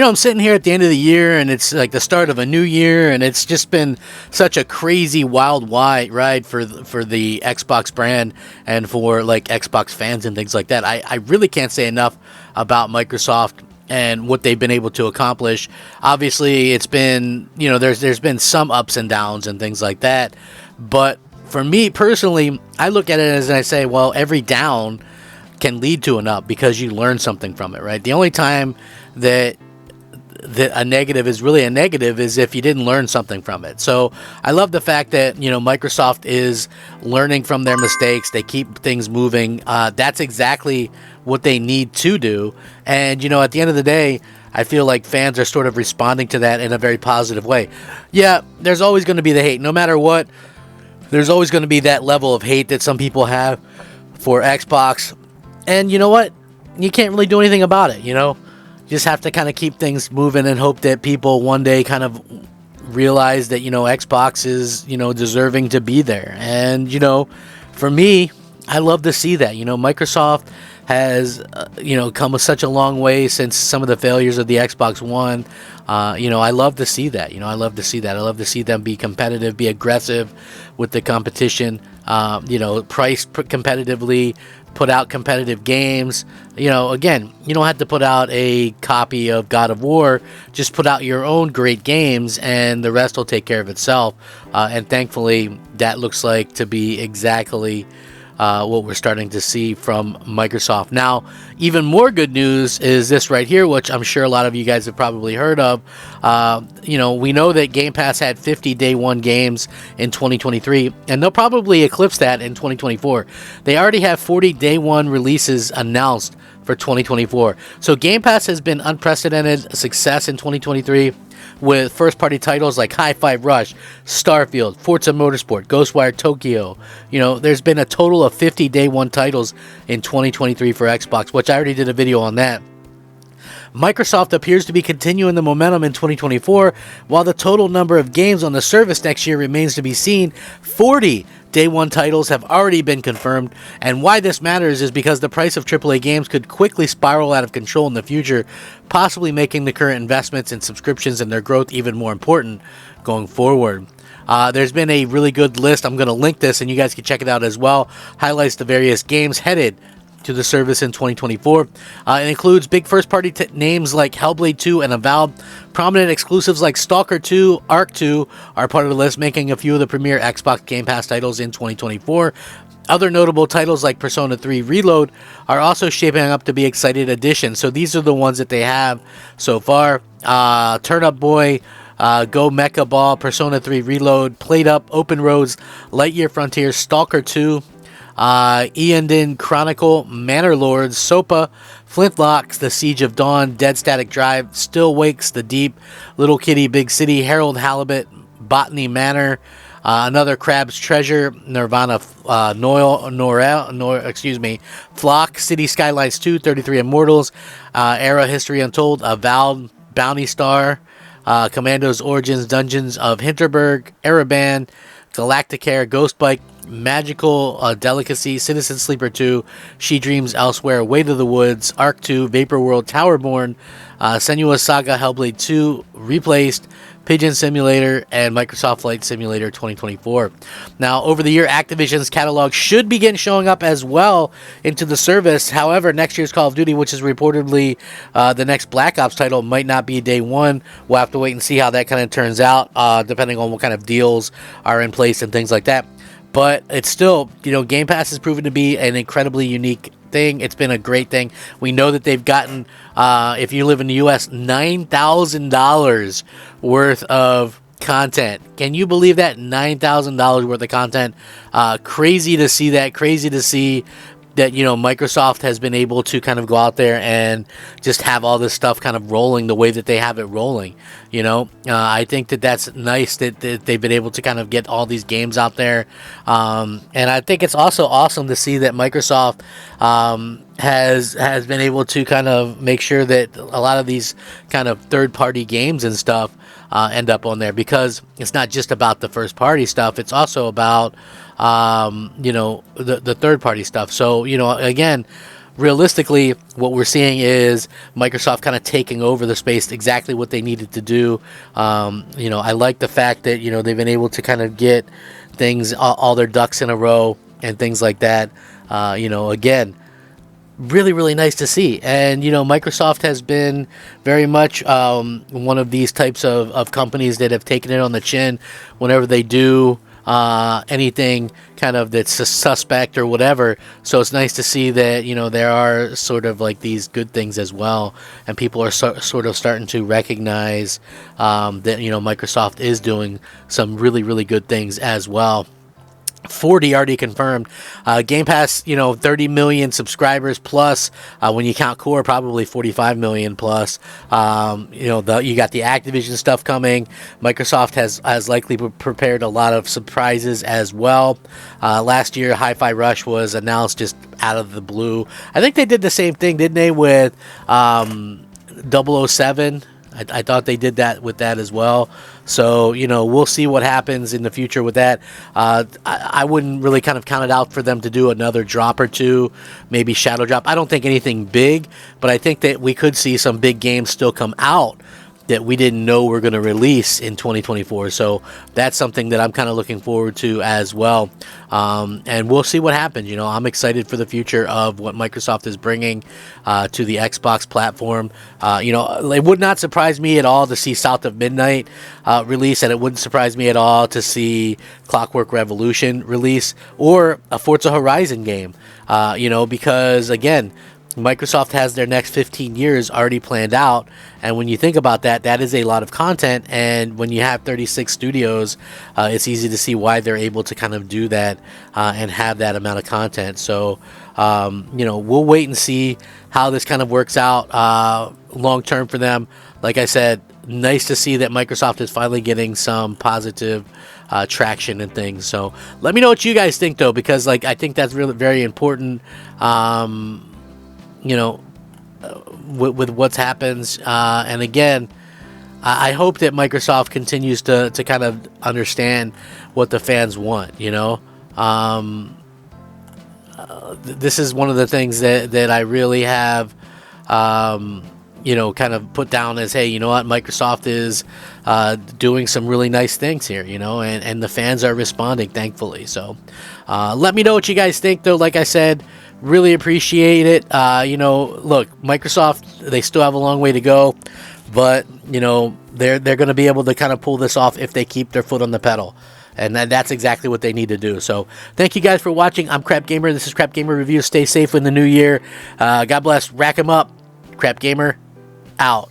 I'm sitting here at the end of the year, and it's like the start of a new year, and it's just been such a crazy, wild ride for the Xbox brand and for like Xbox fans and things like that. I really can't say enough about Microsoft and what they've been able to accomplish. Obviously, it's been, there's been some ups and downs and things like that, but for me personally, I look at it as I say, well, every down can lead to an up because you learn something from it, right? The only time that a negative is really a negative is if you didn't learn something from it. So I love the fact that, Microsoft is learning from their mistakes. They keep things moving. That's exactly what they need to do. And, at the end of the day, I feel like fans are sort of responding to that in a very positive way. Yeah, there's always going to be the hate. No matter what, there's always going to be that level of hate that some people have for Xbox. And you know what? You can't really do anything about it, just have to kind of keep things moving and hope that people one day kind of realize that, Xbox is, deserving to be there. And, for me, I love to see that. Microsoft has, come such a long way since some of the failures of the Xbox One. I love to see that. I love to see that. I love to see them be competitive, be aggressive with the competition, price competitively, put out competitive games. Again, you don't have to put out a copy of God of War. Just put out your own great games, and the rest will take care of itself. And thankfully, that looks like to be exactly what we're starting to see from Microsoft. Now, even more good news is this right here, which I'm sure a lot of you guys have probably heard of. We know that Game Pass had 50 day one games in 2023, and they'll probably eclipse that in 2024. They already have 40 day one releases announced for 2024. So Game Pass has been unprecedented success in 2023. With first-party titles like Hi-Fi Rush, Starfield, Forza Motorsport, Ghostwire Tokyo. There's been a total of 50 day one titles in 2023 for Xbox, which I already did a video on that. Microsoft appears to be continuing the momentum in 2024, while the total number of games on the service next year remains to be seen. 40 Day 1 titles have already been confirmed, and why this matters is because the price of AAA games could quickly spiral out of control in the future, possibly making the current investments in subscriptions and their growth even more important going forward. There's been a really good list. I'm going to link this, and you guys can check it out as well. Highlights the various games headed to the service in 2024. It includes big first-party names like Hellblade 2 and Avowed. Prominent exclusives like Stalker 2, Ark 2 are part of the list, making a few of the premier Xbox Game Pass titles in 2024. Other notable titles like Persona 3 Reload are also shaping up to be exciting additions. So these are the ones that they have so far. Turn Up Boy, Go Mecha Ball, Persona 3 Reload, Played Up, Open Roads, Lightyear Frontier, Stalker 2, Eondin Chronicle, Manor Lords, SOPA, Flintlocks, The Siege of Dawn, Dead Static Drive, Still Wakes, The Deep, Little Kitty, Big City, Harold Halibut, Botany Manor, Another Crab's Treasure, Nirvana, Flock, City Skylines 2, 33 Immortals, Era History Untold, Avowed, Bounty Star, Commando's Origins, Dungeons of Hinterberg, Ereban, Galacticare, Ghost Bike, Magical Delicacy, Citizen Sleeper 2, She Dreams Elsewhere, Way to the Woods, Ark 2, Vapor World, Towerborn, Senua's Saga, Hellblade 2, Replaced, Pigeon Simulator, and Microsoft Flight Simulator 2024. Now, over the year, Activision's catalog should begin showing up as well into the service. However, next year's Call of Duty, which is reportedly the next Black Ops title, might not be day one. We'll have to wait and see how that kind of turns out, depending on what kind of deals are in place and things like that. But it's still, Game Pass has proven to be an incredibly unique thing. It's been a great thing. We know that they've gotten, if you live in the U.S., $9,000 worth of content. Can you believe that? $9,000 worth of content. Crazy to see that. Crazy to see that, Microsoft has been able to kind of go out there and just have all this stuff kind of rolling the way that they have it rolling. I think that that's nice that they've been able to kind of get all these games out there. And I think it's also awesome to see that Microsoft has been able to kind of make sure that a lot of these kind of third-party games and stuff end up on there, because it's not just about the first-party stuff. It's also about the third-party stuff. So, again, realistically, what we're seeing is Microsoft kind of taking over the space, exactly what they needed to do. I like the fact that they've been able to kind of get things, all their ducks in a row and things like that. Again, really, really nice to see. And Microsoft has been very much one of these types of companies that have taken it on the chin whenever they do anything kind of that's suspect or whatever. So it's nice to see that there are sort of like these good things as well, and people are sort of starting to recognize that Microsoft is doing some really, really good things as well. 40 already confirmed. Game Pass, 30 million subscribers plus. When you count Core, probably 45 million plus. You got the Activision stuff coming. Microsoft has likely prepared a lot of surprises as well. Last year, Hi-Fi Rush was announced just out of the blue. I think they did the same thing, didn't they, with 007? I thought they did that with that as well. So, we'll see what happens in the future with that. I wouldn't really kind of count it out for them to do another drop or two, maybe shadow drop. I don't think anything big, but I think that we could see some big games still come out that we didn't know were going to release in 2024. So that's something that I'm kind of looking forward to as well. And we'll see what happens. I'm excited for the future of what Microsoft is bringing to the Xbox platform. It would not surprise me at all to see South of Midnight release, and it wouldn't surprise me at all to see Clockwork Revolution release or a Forza Horizon game, because again, Microsoft has their next 15 years already planned out, and when you think about that, that is a lot of content. And when you have 36 studios, it's easy to see why they're able to kind of do that and have that amount of content. So, we'll wait and see how this kind of works out long term for them. Like I said, nice to see that Microsoft is finally getting some positive traction and things. So let me know what you guys think, though, because I think that's really very important. With what's happens. And again, I hope that Microsoft continues to kind of understand what the fans want, this is one of the things that I really have, kind of put down as, hey, you know what, Microsoft is doing some really nice things here, and the fans are responding, thankfully. So let me know what you guys think, though. Like I said, really appreciate it. Look, Microsoft, they still have a long way to go, but they're going to be able to kind of pull this off if they keep their foot on the pedal, and that's exactly what they need to do. So thank you guys for watching. I'm Crap Gamer. This is Crap Gamer Review. Stay safe in the new year. God bless. Rack 'em up. Crap Gamer out.